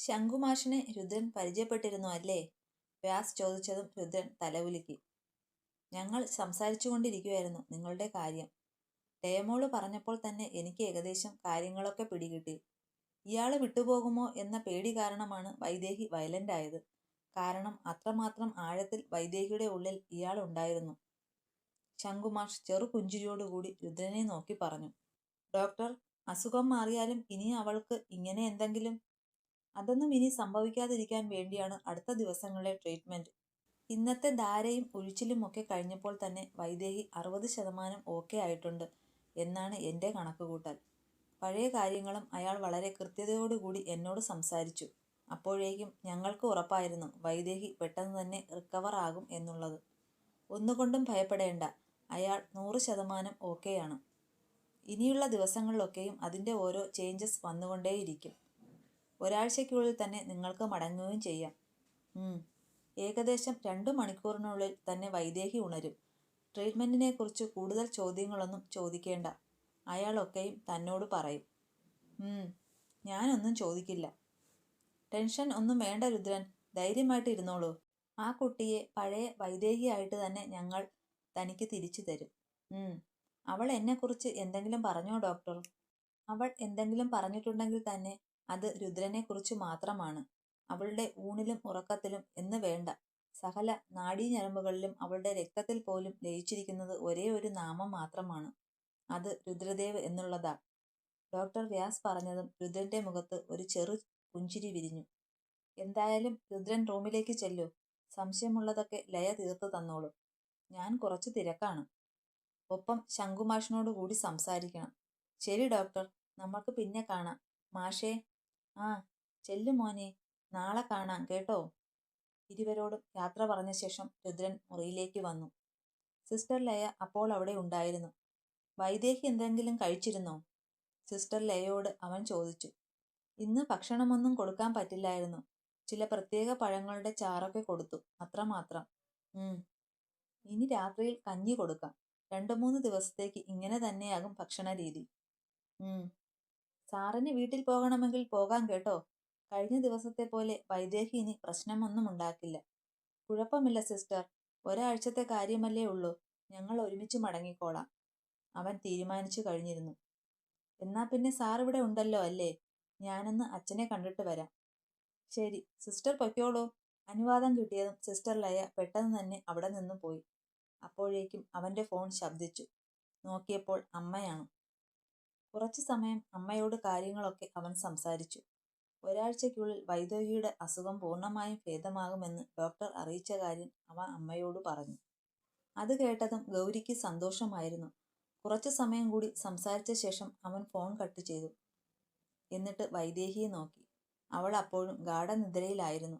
ശംഖുമാഷിനെ രുദ്രൻ പരിചയപ്പെട്ടിരുന്നു അല്ലേ? വ്യാസ് ചോദിച്ചതും രുദ്രൻ തലകുലുക്കി. ഞങ്ങൾ സംസാരിച്ചുകൊണ്ടിരിക്കുകയായിരുന്നു നിങ്ങളുടെ കാര്യം. ടേമോള് പറഞ്ഞപ്പോൾ തന്നെ എനിക്ക് ഏകദേശം കാര്യങ്ങളൊക്കെ പിടികിട്ടി. ഇയാള് വിട്ടുപോകുമോ എന്ന പേടി കാരണമാണ് വൈദേഹി വയലന്റായത്. കാരണം അത്രമാത്രം ആഴത്തിൽ വൈദേഹിയുടെ ഉള്ളിൽ ഇയാൾ ഉണ്ടായിരുന്നു. ശംഖുമാഷ് ചെറുപുഞ്ചിരിയോടുകൂടി രുദ്രനെ നോക്കി പറഞ്ഞു. ഡോക്ടർ, അസുഖം മാറിയാലും ഇനി അവൾക്ക് ഇങ്ങനെ എന്തെങ്കിലും? അതൊന്നും ഇനി സംഭവിക്കാതിരിക്കാൻ വേണ്ടിയാണ് അടുത്ത ദിവസങ്ങളിലെ ട്രീറ്റ്മെന്റ്. ഇന്നത്തെ ധാരയും ഉഴിച്ചിലും ഒക്കെ കഴിഞ്ഞപ്പോൾ തന്നെ വൈദേഹി 60% ഓക്കെ ആയിട്ടുണ്ട് എന്നാണ് എൻ്റെ കണക്കുകൂട്ടൽ. പഴയ കാര്യങ്ങളും അയാൾ വളരെ കൃത്യതയോടുകൂടി എന്നോട് സംസാരിച്ചു. അപ്പോഴേക്കും ഞങ്ങൾക്ക് ഉറപ്പായിരുന്നു വൈദേഹി പെട്ടെന്ന് തന്നെ റിക്കവർ ആകും എന്നുള്ളത്. ഒന്നുകൊണ്ടും ഭയപ്പെടേണ്ട, അയാൾ 100% ഓക്കെയാണ്. ഇനിയുള്ള ദിവസങ്ങളിലൊക്കെയും അതിൻ്റെ ഓരോ ചേഞ്ചസ് വന്നുകൊണ്ടേയിരിക്കും. ഒരാഴ്ചയ്ക്കുള്ളിൽ തന്നെ നിങ്ങൾക്ക് മടങ്ങുകയും ചെയ്യാം. ഏകദേശം 2 മണിക്കൂറിനുള്ളിൽ തന്നെ വൈദേഹി ഉണരും. ട്രീറ്റ്മെൻറ്റിനെക്കുറിച്ച് കൂടുതൽ ചോദ്യങ്ങളൊന്നും ചോദിക്കേണ്ട. അയാളൊക്കെയും തന്നോട് പറയും. ഞാനൊന്നും ചോദിക്കില്ല. ടെൻഷൻ ഒന്നും വേണ്ട രുദ്രൻ, ധൈര്യമായിട്ട് ഇരുന്നോളൂ. ആ കുട്ടിയെ പഴയ വൈദേഹിയായിട്ട് തന്നെ ഞങ്ങൾ തനിക്ക് തിരിച്ചു തരും. അവൾ എന്നെക്കുറിച്ച് എന്തെങ്കിലും പറഞ്ഞോ ഡോക്ടർ? അവൾ എന്തെങ്കിലും പറഞ്ഞിട്ടുണ്ടെങ്കിൽ തന്നെ അത് രുദ്രനെക്കുറിച്ച് മാത്രമാണ്. അവളുടെ ഊണിലും ഉറക്കത്തിലും എന്ന് വേണ്ട, സകല നാഡീഞരമ്പുകളിലും അവളുടെ രക്തത്തിൽ പോലും ലയിച്ചിരിക്കുന്നത് ഒരേ ഒരു നാമം മാത്രമാണ്. അത് രുദ്രദേവ് എന്നുള്ളതാ. ഡോക്ടർ വ്യാസ് പറഞ്ഞതും രുദ്രന്റെ മുഖത്ത് ഒരു ചെറു പുഞ്ചിരി വിരിഞ്ഞു. എന്തായാലും രുദ്രൻ റൂമിലേക്ക് ചെല്ലൂ. സംശയമുള്ളതൊക്കെ ലയ തീർത്തു തന്നോളൂ. ഞാൻ കുറച്ച് തിരക്കാണ്. ഒപ്പം ശംഖുമാഷിനോട് കൂടി സംസാരിക്കണം. ശരി ഡോക്ടർ, നമുക്ക് പിന്നെ കാണാം. മാഷേ, ചെല്ലു മോനെ, നാളെ കാണാം കേട്ടോ. ഇരുവരോടും യാത്ര പറഞ്ഞ ശേഷം രുദ്രൻ മുറിയിലേക്ക് വന്നു. സിസ്റ്റർ ലയ അപ്പോൾ അവിടെ ഉണ്ടായിരുന്നു. വൈദേഹി എന്തെങ്കിലും കഴിച്ചിരുന്നോ? സിസ്റ്റർ ലയയോട് അവൻ ചോദിച്ചു. ഇന്ന് ഭക്ഷണമൊന്നും കൊടുക്കാൻ പറ്റില്ലായിരുന്നു. ചില പ്രത്യേക പഴങ്ങളുടെ ചാറൊക്കെ കൊടുത്തു, അത്രമാത്രം. ഇനി രാത്രിയിൽ കഞ്ഞി കൊടുക്കാം. 2-3 ദിവസത്തേക്ക് ഇങ്ങനെ തന്നെയാകും ഭക്ഷണ രീതി. സാറിന് വീട്ടിൽ പോകണമെങ്കിൽ പോകാം കേട്ടോ. കഴിഞ്ഞ ദിവസത്തെ പോലെ വൈദേഹി ഇനി പ്രശ്നമൊന്നും ഉണ്ടാക്കില്ല. കുഴപ്പമില്ല സിസ്റ്റർ, ഒരാഴ്ചത്തെ കാര്യമല്ലേ ഉള്ളൂ. ഞങ്ങൾ ഒരുമിച്ച് മടങ്ങിക്കോളാം. അവൻ തീരുമാനിച്ചു കഴിഞ്ഞിരുന്നു. എന്നാ പിന്നെ സാർ ഇവിടെ ഉണ്ടല്ലോ അല്ലേ? ഞാനൊന്ന് അച്ഛനെ കണ്ടിട്ട് വരാം. ശരി സിസ്റ്റർ, പൊയ്ക്കോളൂ. അനുവാദം കിട്ടിയതും സിസ്റ്റർ ലയ പെട്ടെന്ന് തന്നെ അവിടെ നിന്ന് പോയി. അപ്പോഴേക്കും അവൻ്റെ ഫോൺ ശബ്ദിച്ചു. നോക്കിയപ്പോൾ അമ്മയാണ്. കുറച്ചു സമയം അമ്മയോട് കാര്യങ്ങളൊക്കെ അവൻ സംസാരിച്ചു. ഒരാഴ്ചയ്ക്കുള്ളിൽ വൈദേഹിയുടെ അസുഖം പൂർണ്ണമായും ഭേദമാകുമെന്ന് ഡോക്ടർ അറിയിച്ച കാര്യം അവൻ അമ്മയോട് പറഞ്ഞു. അത് കേട്ടതും ഗൗരിക്ക് സന്തോഷമായിരുന്നു. കുറച്ചു സമയം കൂടി സംസാരിച്ച ശേഷം അവൻ ഫോൺ കട്ട് ചെയ്തു. എന്നിട്ട് വൈദേഹിയെ നോക്കി. അവൾ അപ്പോഴും ഗാഢനിദ്രയിലായിരുന്നു.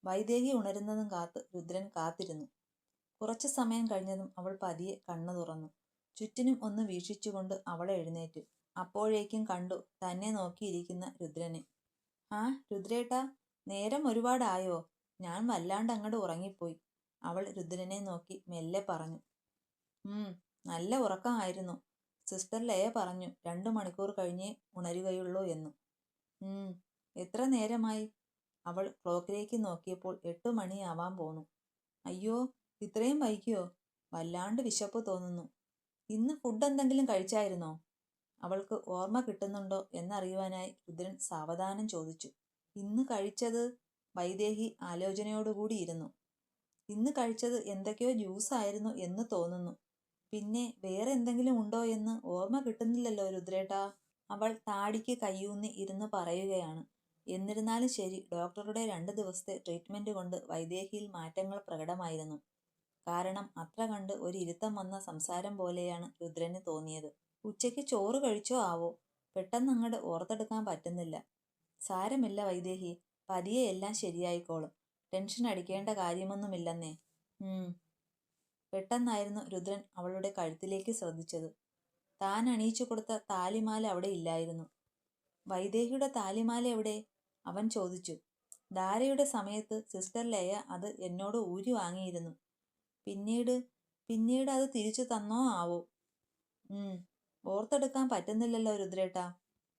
വൈദേഹി ഉണരുന്നതും കാത്ത് രുദ്രൻ കാത്തിരുന്നു. കുറച്ചു സമയം കഴിഞ്ഞതും അവൾ പതിയെ കണ്ണു തുറന്നു. ചുറ്റിനും ഒന്ന് വീക്ഷിച്ചുകൊണ്ട് അവൾ എഴുന്നേറ്റു. അപ്പോഴേക്കും കണ്ടു തന്നെ നോക്കിയിരിക്കുന്ന രുദ്രനെ. രുദ്രേട്ടാ, നേരം ഒരുപാടായോ? ഞാൻ വല്ലാണ്ട് അങ്ങോട്ട് ഉറങ്ങിപ്പോയി. അവൾ രുദ്രനെ നോക്കി മെല്ലെ പറഞ്ഞു. നല്ല ഉറക്കമായിരുന്നു. സിസ്റ്റർ ലയ പറഞ്ഞു 2 മണിക്കൂർ കഴിഞ്ഞേ ഉണരുകയുള്ളൂ എന്ന്. എത്ര നേരമായി? അവൾ ക്ലോക്കിലേക്ക് നോക്കിയപ്പോൾ 8 മണിയാവാൻ പോന്നു. അയ്യോ, ഇത്രയും വൈകിയോ? വല്ലാണ്ട് വിശപ്പ് തോന്നുന്നു. ഇന്ന് ഫുഡ് എന്തെങ്കിലും കഴിച്ചായിരുന്നോ? അവൾക്ക് ഓർമ്മ കിട്ടുന്നുണ്ടോ എന്നറിയുവാനായി രുദ്രൻ സാവധാനം ചോദിച്ചു. ഇന്ന് കഴിച്ചത്? വൈദേഹി ആലോചനയോടുകൂടിയിരുന്നു. ഇന്ന് കഴിച്ചത് എന്തൊക്കെയോ ജ്യൂസായിരുന്നു എന്ന് തോന്നുന്നു. പിന്നെ വേറെ എന്തെങ്കിലും ഉണ്ടോ എന്ന് ഓർമ്മ കിട്ടുന്നില്ലല്ലോ രുദ്രേട്ടാ. അവൾ താടിക്ക് കയ്യൂന്നി ഇരുന്ന് പറയുകയാണ്. എന്നിരുന്നാലും ശരി, ഡോക്ടറുടെ 2 ദിവസത്തെ ട്രീറ്റ്മെന്റ് കൊണ്ട് വൈദേഹിയിൽ മാറ്റങ്ങൾ പ്രകടമായിരുന്നു. കാരണം അത്ര കണ്ട് ഒരു ഇരുത്തം വന്ന സംസാരം പോലെയാണ് രുദ്രന് തോന്നിയത്. ഉച്ചയ്ക്ക് ചോറ് കഴിച്ചോ ആവോ? പെട്ടെന്ന് അങ്ങോട്ട് ഓർത്തെടുക്കാൻ പറ്റുന്നില്ല. സാരമില്ല വൈദേഹി, പതിയെ എല്ലാം ശരിയായിക്കോളും. ടെൻഷൻ അടിക്കേണ്ട കാര്യമൊന്നുമില്ലെന്നേ. പെട്ടെന്നായിരുന്നു രുദ്രൻ അവളുടെ കഴുത്തിലേക്ക് ശ്രദ്ധിച്ചത്. താൻ അണിയിച്ചു കൊടുത്ത താലിമാല അവിടെ ഇല്ലായിരുന്നു. വൈദേഹിയുടെ താലിമാല എവിടെ? അവൻ ചോദിച്ചു. ധാരയുടെ സമയത്ത് സിസ്റ്റർ ലയ അത് എന്നോട് ഊരി വാങ്ങിയിരുന്നു. പിന്നീട് അത് തിരിച്ചു തന്നോ ആവോ? ഓർത്തെടുക്കാൻ പറ്റുന്നില്ലല്ലോ രുദ്രേട്ടാ.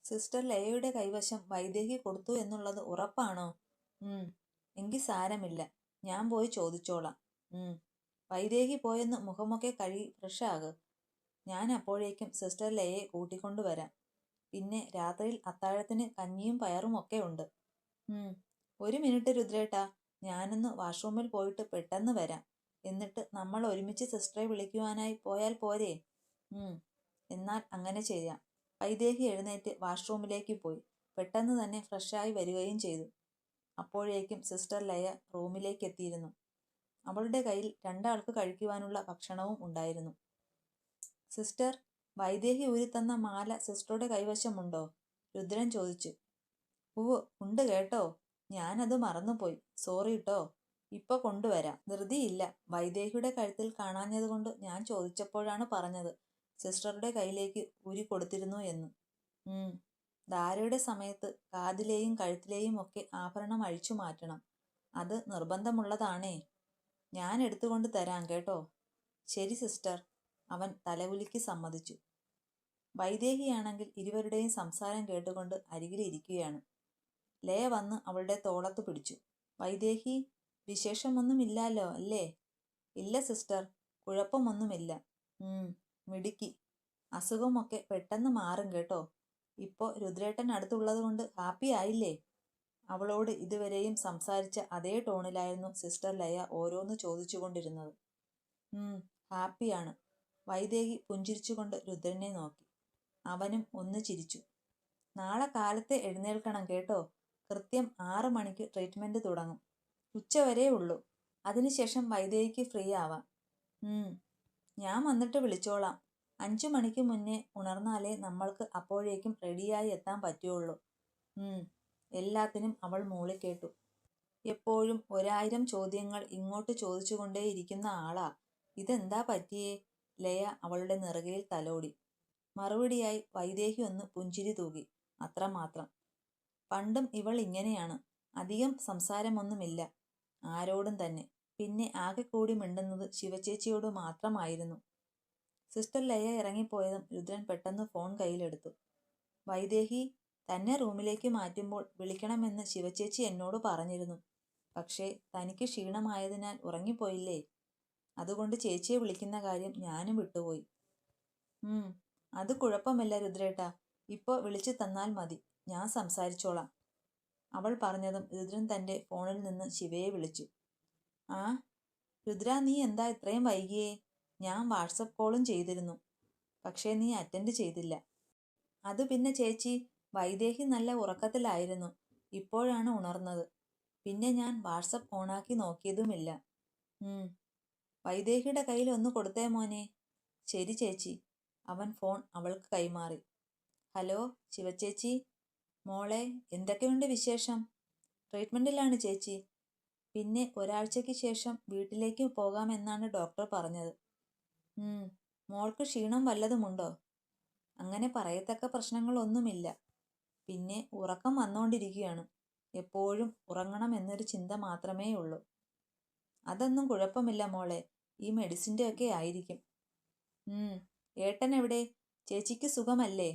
സിസ്റ്റർ ലയയുടെ കൈവശം വൈദേഹി കൊടുത്തു എന്നുള്ളത് ഉറപ്പാണോ? എങ്കിൽ സാരമില്ല, ഞാൻ പോയി ചോദിച്ചോളാം. വൈദേഹി പോയെന്ന് മുഖമൊക്കെ കഴുകി ഫ്രഷാക്. ഞാൻ അപ്പോഴേക്കും സിസ്റ്റർ ലയയെ കൂട്ടിക്കൊണ്ടുവരാം. പിന്നെ രാത്രിയിൽ അത്താഴത്തിന് കഞ്ഞിയും പയറും ഒക്കെ ഉണ്ട്. ഒരു മിനിറ്റ് രുദ്രേട്ടാ, ഞാനൊന്ന് വാഷ്റൂമിൽ പോയിട്ട് പെട്ടെന്ന് വരാം. എന്നിട്ട് നമ്മൾ ഒരുമിച്ച് സിസ്റ്ററെ വിളിക്കുവാനായി പോയാൽ പോരെ? എന്നാൽ അങ്ങനെ ചെയ്യാം. വൈദേഹി എഴുന്നേറ്റ് വാഷ്റൂമിലേക്ക് പോയി പെട്ടെന്ന് തന്നെ ഫ്രഷായി വരികയും ചെയ്തു. അപ്പോഴേക്കും സിസ്റ്റർ ലയ റൂമിലേക്ക് എത്തിയിരുന്നു. അവളുടെ കയ്യിൽ രണ്ടാൾക്ക് കഴിക്കുവാനുള്ള ഭക്ഷണവും ഉണ്ടായിരുന്നു. സിസ്റ്റർ, വൈദേഹി ഊരിത്തന്ന മാല സിസ്റ്ററുടെ കൈവശമുണ്ടോ? രുദ്രൻ ചോദിച്ചു. ഉണ്ട് കേട്ടോ, ഞാനത് മറന്നുപോയി. സോറി ട്ടോ. ഇപ്പൊ കൊണ്ടുവരാം. ധൃതിയില്ല. വൈദേഹിയുടെ കഴുത്തിൽ കാണാഞ്ഞതുകൊണ്ട് ഞാൻ ചോദിച്ചപ്പോഴാണ് പറഞ്ഞത് സിസ്റ്ററുടെ കയ്യിലേക്ക് ഊരി കൊടുത്തിരുന്നു എന്ന്. ധാരയുടെ സമയത്ത് കാതിലെയും കഴുത്തിലെയും ഒക്കെ ആഭരണം അഴിച്ചു മാറ്റണം. അത് നിർബന്ധമുള്ളതാണേ. ഞാൻ എടുത്തുകൊണ്ട് തരാം കേട്ടോ. ശരി സിസ്റ്റർ. അവൻ തലകുലുക്കി സമ്മതിച്ചു. വൈദേഹിയാണെങ്കിൽ ഇരുവരുടെയും സംസാരം കേട്ടുകൊണ്ട് അരികിലിരിക്കുകയാണ്. ലയ വന്ന് അവളുടെ തോളത്ത് പിടിച്ചു. വൈദേഹി, വിശേഷമൊന്നുമില്ലല്ലോ അല്ലേ? ഇല്ല സിസ്റ്റർ, കുഴപ്പമൊന്നുമില്ല. മിടുക്കി. അസുഖമൊക്കെ പെട്ടെന്ന് മാറും കേട്ടോ. ഇപ്പോൾ രുദ്രേട്ടൻ അടുത്തുള്ളത് കൊണ്ട് ഹാപ്പി ആയില്ലേ? അവളോട് ഇതുവരെയും സംസാരിച്ച അതേ ടോണിലായിരുന്നു സിസ്റ്റർ ലയ ഓരോന്ന് ചോദിച്ചുകൊണ്ടിരുന്നത്. ഹാപ്പിയാണ്. വൈദേഹി പുഞ്ചിരിച്ചുകൊണ്ട് രുദ്രനെ നോക്കി. അവനും ഒന്ന് ചിരിച്ചു. നാളെ കാലത്തെ എഴുന്നേൽക്കണം കേട്ടോ. കൃത്യം 6 മണിക്ക് ട്രീറ്റ്മെന്റ് തുടങ്ങും. ഉച്ചവരേ ഉള്ളൂ. അതിനുശേഷം വൈദേഹിക്ക് ഫ്രീ ആവാം. ഞാൻ വന്നിട്ട് വിളിച്ചോളാം. 5 മണിക്ക് മുന്നേ ഉണർന്നാലേ നമ്മൾക്ക് അപ്പോഴേക്കും റെഡിയായി എത്താൻ പറ്റുള്ളൂ. എല്ലാത്തിനും അവൾ മൂളിക്കേട്ടു. എപ്പോഴും 1000 ചോദ്യങ്ങൾ ഇങ്ങോട്ട് ചോദിച്ചുകൊണ്ടേയിരിക്കുന്ന ആളാ. ഇതെന്താ പറ്റിയേ? ലയ അവളുടെ നെറുകയിൽ തലോടി. മറുപടിയായി വൈദേഹി ഒന്ന് പുഞ്ചിരി തൂകി. അത്രമാത്രം. പണ്ടും ഇവൾ ഇങ്ങനെയാണ്. അധികം സംസാരമൊന്നുമില്ല ആരോടും തന്നെ. പിന്നെ ആകെ കൂടി മിണ്ടുന്നത് ശിവചേച്ചിയോട് മാത്രമായിരുന്നു. സിസ്റ്റർ ലയ ഇറങ്ങിപ്പോയതും രുദ്രൻ പെട്ടെന്ന് ഫോൺ കയ്യിലെടുത്തു. വൈദേഹി, തന്നെ റൂമിലേക്ക് മാറ്റുമ്പോൾ വിളിക്കണമെന്ന് ശിവചേച്ചി എന്നോട് പറഞ്ഞിരുന്നു. പക്ഷേ തനിക്ക് ക്ഷീണമായതിനാൽ ഉറങ്ങിപ്പോയില്ലേ? അതുകൊണ്ട് ചേച്ചിയെ വിളിക്കുന്ന കാര്യം ഞാനും വിട്ടുപോയി. അത് കുഴപ്പമില്ല രുദ്രേട്ടാ. ഇപ്പോൾ വിളിച്ചു തന്നാൽ മതി. ഞാൻ സംസാരിച്ചോളാം. അവൾ പറഞ്ഞതും രുദ്രൻ തൻ്റെ ഫോണിൽ നിന്ന് ശിവയെ വിളിച്ചു. രുദ്ര, നീ എന്താ ഇത്രയും വൈകിയേ? ഞാൻ വാട്സപ്പ് കോളും ചെയ്തിരുന്നു. പക്ഷേ നീ അറ്റൻഡ് ചെയ്തില്ല. അത് പിന്നെ ചേച്ചി, വൈദേഹി നല്ല ഉറക്കത്തിലായിരുന്നു. ഇപ്പോഴാണ് ഉണർന്നത്. പിന്നെ ഞാൻ വാട്സപ്പ് ഓണാക്കി നോക്കിയതുമില്ല. വൈദേഹിയുടെ കയ്യിൽ ഒന്ന് കൊടുത്തേ മോനെ. ശരി ചേച്ചി. അവൻ ഫോൺ അവൾക്ക് കൈമാറി. ഹലോ ശിവചേച്ചി. മോളെ, എന്തൊക്കെയുണ്ട് വിശേഷം? ട്രീറ്റ്മെൻറ്റിലാണ് ചേച്ചി. പിന്നെ ഒരാഴ്ചയ്ക്ക് ശേഷം വീട്ടിലേക്ക് പോകാമെന്നാണ് ഡോക്ടർ പറഞ്ഞത്. മോൾക്ക് ക്ഷീണം വല്ലതുമുണ്ടോ? അങ്ങനെ പറയത്തക്ക പ്രശ്നങ്ങളൊന്നുമില്ല. പിന്നെ ഉറക്കം വന്നുകൊണ്ടിരിക്കുകയാണ്. എപ്പോഴും ഉറങ്ങണം എന്നൊരു ചിന്ത മാത്രമേ ഉള്ളൂ. അതൊന്നും കുഴപ്പമില്ല മോളെ. ഈ മെഡിസിൻ്റെ ഒക്കെ ആയിരിക്കും. ഏട്ടൻ എവിടെ? ചേച്ചിക്ക് സുഖമല്ലേ?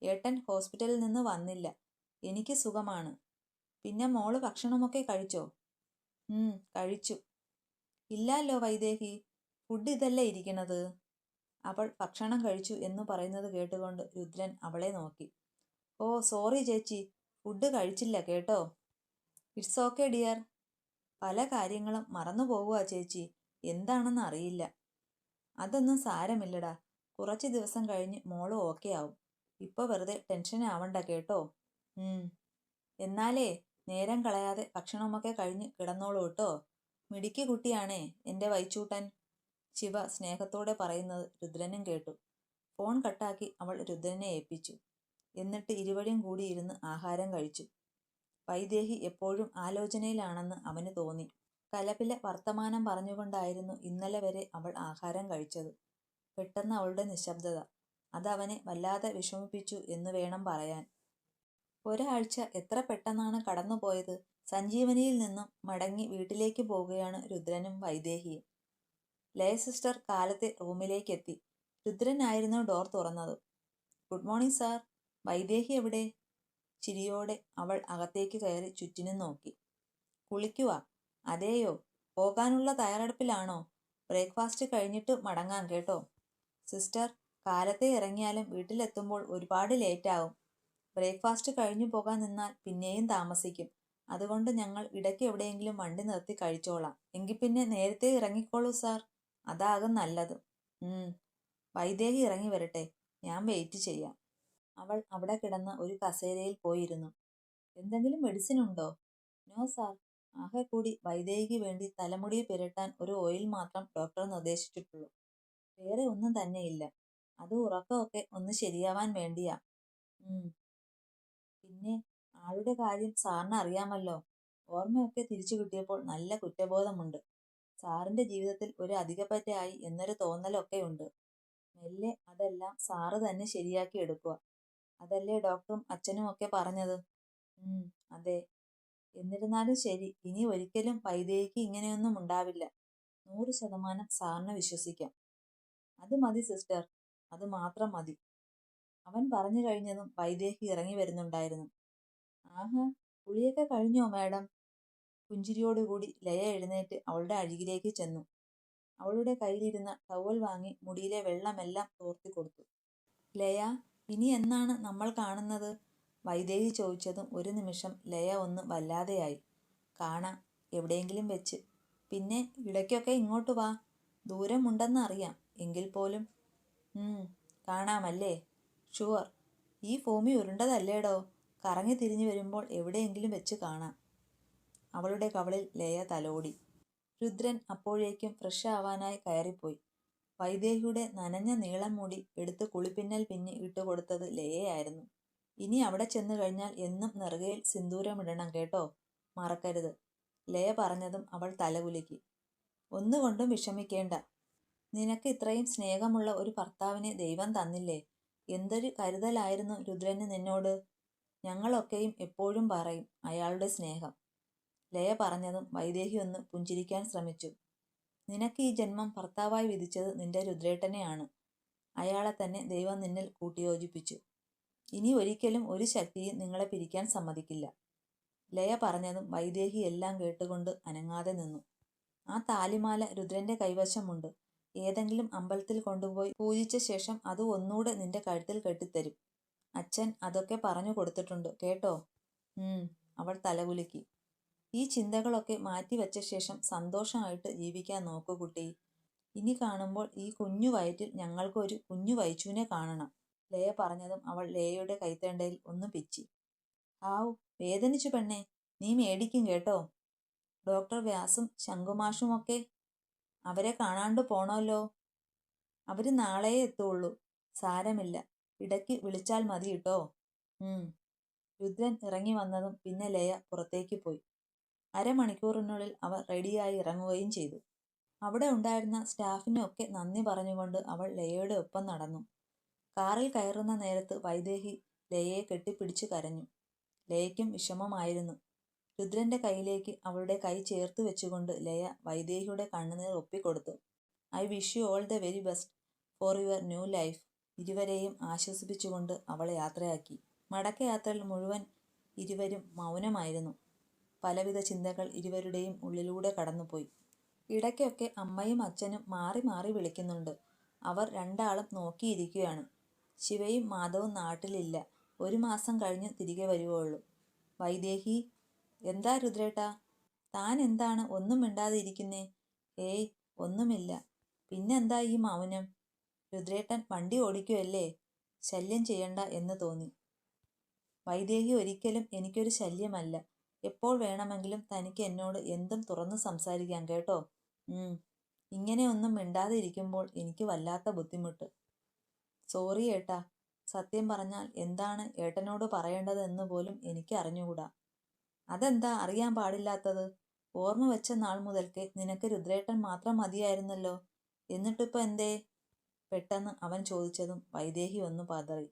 ഏട്ടൻ ഹോസ്പിറ്റലിൽ നിന്ന് വന്നില്ല. എനിക്ക് സുഖമാണ്. പിന്നെ മോള് ഭക്ഷണമൊക്കെ കഴിച്ചോ? കഴിച്ചു. ഇല്ലല്ലോ വൈദേഹി, ഫുഡ് ഇതല്ലേ ഇരിക്കണത്. അവൾ ഭക്ഷണം കഴിച്ചു എന്ന് പറയുന്നത് കേട്ടുകൊണ്ട് രുദ്രൻ അവളെ നോക്കി. ഓ സോറി ചേച്ചി, ഫുഡ് കഴിച്ചില്ല കേട്ടോ. It's okay dear. പല കാര്യങ്ങളും മറന്നു പോവുക ചേച്ചി. എന്താണെന്ന് അറിയില്ല. അതൊന്നും സാരമില്ലടാ. കുറച്ച് ദിവസം കഴിഞ്ഞ് മോള് ഓക്കെ ആവും. ഇപ്പോൾ വെറുതെ ടെൻഷൻ ആവണ്ട കേട്ടോ. എന്നാലേ നേരം കളയാതെ ഭക്ഷണമൊക്കെ കഴിഞ്ഞ് കിടന്നോളൂ കേട്ടോ. മിടുക്കി കുട്ടിയാണേ എൻ്റെ വൈച്ചൂട്ടൻ. ശിവ സ്നേഹത്തോടെ പറയുന്നത് രുദ്രനും കേട്ടു. ഫോൺ കട്ടാക്കി അവൾ രുദ്രനെ ഏൽപ്പിച്ചു. എന്നിട്ട് ഇരുവരും കൂടി ഇരുന്ന് ആഹാരം കഴിച്ചു. വൈദേഹി എപ്പോഴും ആലോചനയിലാണെന്ന് അവന് തോന്നി. കലപില വർത്തമാനം പറഞ്ഞുകൊണ്ടായിരുന്നു ഇന്നലെ വരെ അവൾ ആഹാരം കഴിച്ചത്. പെട്ടെന്ന് അവളുടെ നിശബ്ദത അതവനെ വല്ലാതെ വിഷമിപ്പിച്ചു എന്ന് വേണം പറയാൻ. ഒരാഴ്ച എത്ര പെട്ടെന്നാണ് കടന്നുപോയത്. സഞ്ജീവനിയിൽ നിന്നും മടങ്ങി വീട്ടിലേക്ക് പോവുകയാണ് രുദ്രനും വൈദേഹിയും. ലയ സിസ്റ്റർ കാലത്തെ റൂമിലേക്കെത്തി. രുദ്രനായിരുന്നു ഡോർ തുറന്നത്. Good morning sir. വൈദേഹി എവിടെ? ചിരിയോടെ അവൾ അകത്തേക്ക് കയറി ചുറ്റിനും നോക്കി. കുളിക്കുവാ? അതേയോ, പോകാനുള്ള തയ്യാറെടുപ്പിലാണോ? ബ്രേക്ക്ഫാസ്റ്റ് കഴിഞ്ഞിട്ട് മടങ്ങാം കേട്ടോ. സിസ്റ്റർ, കാലത്തെ ഇറങ്ങിയാലും വീട്ടിലെത്തുമ്പോൾ ഒരുപാട് ലേറ്റാവും. ബ്രേക്ക്ഫാസ്റ്റ് കഴിഞ്ഞു പോകാൻ നിന്നാൽ പിന്നെയും താമസിക്കും. അതുകൊണ്ട് ഞങ്ങൾ ഇടയ്ക്ക് എവിടെയെങ്കിലും വണ്ടി നിർത്തി കഴിച്ചോളാം. എങ്കിൽ പിന്നെ നേരത്തെ ഇറങ്ങിക്കോളൂ സാർ. അതാകും നല്ലത്. വൈദേഹി ഇറങ്ങി വരട്ടെ, ഞാൻ വെയിറ്റ് ചെയ്യാം. അവൾ അവിടെ കിടന്ന ഒരു കസേരയിൽ പോയിരുന്നു. എന്തെങ്കിലും മെഡിസിൻ ഉണ്ടോ? No sir. ആകെ കൂടി വൈദേഹിക്ക് വേണ്ടി തലമുടി പുരട്ടാൻ ഒരു ഓയിൽ മാത്രം ഡോക്ടർ നിർദ്ദേശിച്ചിട്ടുള്ളൂ. വേറെ ഒന്നും തന്നെയില്ല. അത് ഉറക്കമൊക്കെ ഒന്ന് ശരിയാവാൻ വേണ്ടിയാ. പിന്നെ ആളുടെ കാര്യം സാറിന് അറിയാമല്ലോ. ഓർമ്മയൊക്കെ തിരിച്ചു കിട്ടിയപ്പോൾ നല്ല കുറ്റബോധമുണ്ട്. സാറിന്റെ ജീവിതത്തിൽ ഒരു അധികപ്പറ്റായി എന്നൊരു തോന്നലൊക്കെ ഉണ്ട്. മെല്ലെ അതെല്ലാം സാറ് തന്നെ ശരിയാക്കി എടുക്കുക. അതല്ലേ ഡോക്ടറും അച്ഛനും ഒക്കെ പറഞ്ഞത്? അതെ. എന്നിരുന്നാലും ശരി, ഇനി ഒരിക്കലും വൈദേഹിക്ക് ഇങ്ങനെയൊന്നും ഉണ്ടാവില്ല. 100% സാറിനെ വിശ്വസിക്കാം. അത് മതി സിസ്റ്റർ, അത് മാത്രം മതി. അവൻ പറഞ്ഞു കഴിഞ്ഞതും വൈദേഹി ഇറങ്ങി വരുന്നുണ്ടായിരുന്നു. ആഹാ, കുളിയൊക്കെ കഴിഞ്ഞോ മാഡം? പുഞ്ചിരിയോടുകൂടി ലയ എഴുന്നേറ്റ് അവളുടെ അരികിലേക്ക് ചെന്നു. അവളുടെ കയ്യിലിരുന്ന ടവൽ വാങ്ങി മുടിയിലെ വെള്ളമെല്ലാം തോർത്തി കൊടുത്തു. ലയ, ഇനി എന്നാണ് നമ്മൾ കാണുന്നത്? വൈദേഹി ചോദിച്ചതും ഒരു നിമിഷം ലയ ഒന്ന് വല്ലാതെയായി. കാണാം, എവിടെയെങ്കിലും വെച്ച്. പിന്നെ ഇടയ്ക്കൊക്കെ ഇങ്ങോട്ട് വാ. ദൂരമുണ്ടെന്ന് അറിയാം, എങ്കിൽ പോലും. കാണാമല്ലേ? ഷുവർ. ഈ ഭൂമി ഉരുണ്ടതല്ലേടോ. കറങ്ങി തിരിഞ്ഞു വരുമ്പോൾ എവിടെയെങ്കിലും വെച്ച് കാണാം. അവളുടെ കവളിൽ ലയ തലോടി. രുദ്രൻ അപ്പോഴേക്കും ഫ്രഷ് ആവാനായി കയറിപ്പോയി. വൈദേഹിയുടെ നനഞ്ഞ നീളം മുടി എടുത്ത് കുളിപ്പിന്നൽ പിന്നി ഇട്ടുകൊടുത്തത് ലയയായിരുന്നു. ഇനി അവിടെ ചെന്നു കഴിഞ്ഞാൽ എന്നും നെറുകയിൽ സിന്ദൂരമിടണം കേട്ടോ, മറക്കരുത്. ലയ പറഞ്ഞതും അവൾ തലകുലുക്കി. ഒന്നുകൊണ്ടും വിഷമിക്കേണ്ട. നിനക്ക് ഇത്രയും സ്നേഹമുള്ള ഒരു ഭർത്താവിനെ ദൈവം തന്നില്ലേ? എന്തൊരു കരുതലായിരുന്നു രുദ്രന് നിന്നോട്. ഞങ്ങളൊക്കെയും എപ്പോഴും പറയും അയാളുടെ സ്നേഹം. ലയ പറഞ്ഞതും വൈദേഹി ഒന്ന് പുഞ്ചിരിക്കാൻ ശ്രമിച്ചു. നിനക്ക് ഈ ജന്മം ഭർത്താവായി വിധിച്ചത് നിന്റെ രുദ്രേട്ടനെയാണ്. അയാളെ തന്നെ ദൈവം നിന്നിൽ കൂട്ടിയോജിപ്പിച്ചു. ഇനി ഒരിക്കലും ഒരു ശക്തിയും നിങ്ങളെ പിരിക്കാൻ സമ്മതിക്കില്ല. ലയ പറഞ്ഞതും വൈദേഹി എല്ലാം കേട്ടുകൊണ്ട് അനങ്ങാതെ നിന്നു. ആ താലിമാല രുദ്രന്റെ കൈവശമുണ്ട്. ഏതെങ്കിലും അമ്പലത്തിൽ കൊണ്ടുപോയി പൂജിച്ച ശേഷം അത് ഒന്നൂടെ നിന്റെ കഴുത്തിൽ കെട്ടിത്തരും. അച്ഛൻ അതൊക്കെ പറഞ്ഞു കൊടുത്തിട്ടുണ്ട് കേട്ടോ. അവൾ തലകുലുക്കി. ഈ ചിന്തകളൊക്കെ മാറ്റിവെച്ച ശേഷം സന്തോഷമായിട്ട് ജീവിക്കാൻ നോക്കൂ കുട്ടി. ഇനി കാണുമ്പോൾ ഈ കുഞ്ഞു വയറ്റിൽ ഞങ്ങൾക്കൊരു കുഞ്ഞു വൈച്ചുവിനെ കാണണം. ലയ പറഞ്ഞതും അവൾ ലയയുടെ കൈത്തണ്ടയിൽ ഒന്ന് പിച്ചി. ആവു, വേദനിച്ചു പെണ്ണെ, നീ മേടിക്കും കേട്ടോ. ഡോക്ടർ വ്യാസും ശങ്കുമാഷുമൊക്കെ? അവരെ കാണാണ്ട് പോണല്ലോ. അവര് നാളെയേ എത്തുള്ളൂ. സാരമില്ല, ഇടയ്ക്ക് വിളിച്ചാൽ മതി കേട്ടോ. രുദ്രൻ ഇറങ്ങി വന്നതും പിന്നെ ലയ പുറത്തേക്ക് പോയി. അരമണിക്കൂറിനുള്ളിൽ അവർ റെഡിയായി ഇറങ്ങുകയും ചെയ്തു. അവിടെ ഉണ്ടായിരുന്ന സ്റ്റാഫിനൊക്കെ നന്ദി പറഞ്ഞുകൊണ്ട് അവൾ ലയയുടെ ഒപ്പം നടന്നു. കാറിൽ കയറുന്ന നേരത്ത് വൈദേഹി ലയയെ കെട്ടിപ്പിടിച്ചു കരഞ്ഞു. ലയയ്ക്കും വിഷമമായിരുന്നു. രുദ്രന്റെ കയ്യിലേക്ക് അവളുടെ കൈ ചേർത്ത് വെച്ചുകൊണ്ട് ലയ വൈദേഹിയുടെ കണ്ണുനീർ ഒപ്പിക്കൊടുത്തു. I wish you all the very best for your new life. ഇരുവരെയും ആശ്വസിപ്പിച്ചുകൊണ്ട് അവൾ യാത്രയാക്കി. മടക്കയാത്രയിൽ മുഴുവൻ ഇരുവരും മൗനമായിരുന്നു. പലവിധ ചിന്തകൾ ഇരുവരുടെയും ഉള്ളിലൂടെ കടന്നുപോയി. ഇടയ്ക്കൊക്കെ അമ്മയും അച്ഛനും മാറി മാറി വിളിക്കുന്നുണ്ട്. അവർ രണ്ടാളും നോക്കിയിരിക്കുകയാണ്. ശിവയും മാധവും നാട്ടിലില്ല. 1 മാസം കഴിഞ്ഞ് തിരികെ വരുവുള്ളൂ. വൈദേഹി, എന്താ രുദ്രേട്ടാ? താൻ എന്താണ് ഒന്നും മിണ്ടാതെ ഇരിക്കുന്നേ? ഏയ്, ഒന്നുമില്ല. പിന്നെന്താ ഈ മൗനം? രുദ്രേട്ടൻ വണ്ടി ഓടിക്കുമല്ലേ? ശല്യം ചെയ്യണ്ട എന്ന് തോന്നി. വൈദേഹി ഒരിക്കലും എനിക്കൊരു ശല്യമല്ല. എപ്പോൾ വേണമെങ്കിലും തനിക്ക് എന്നോട് എന്തും തുറന്നു സംസാരിക്കാം കേട്ടോ. ഇങ്ങനെ ഒന്നും മിണ്ടാതെ ഇരിക്കുമ്പോൾ എനിക്ക് വല്ലാത്ത ബുദ്ധിമുട്ട്. സോറി ഏട്ടാ. സത്യം പറഞ്ഞാൽ എന്താണ് ഏട്ടനോട് പറയേണ്ടതെന്ന് പോലും എനിക്ക് അറിഞ്ഞുകൂടാ. അതെന്താ അറിയാൻ പാടില്ലാത്തത്? ഓർമ്മ വെച്ച നാൾ മുതൽക്കേ നിനക്ക് രുദ്രേട്ടൻ മാത്രം മതിയായിരുന്നല്ലോ. എന്നിട്ടിപ്പോൾ എന്തേ? പെട്ടെന്ന് അവൻ ചോദിച്ചതും വൈദേഹി ഒന്ന് പതറി.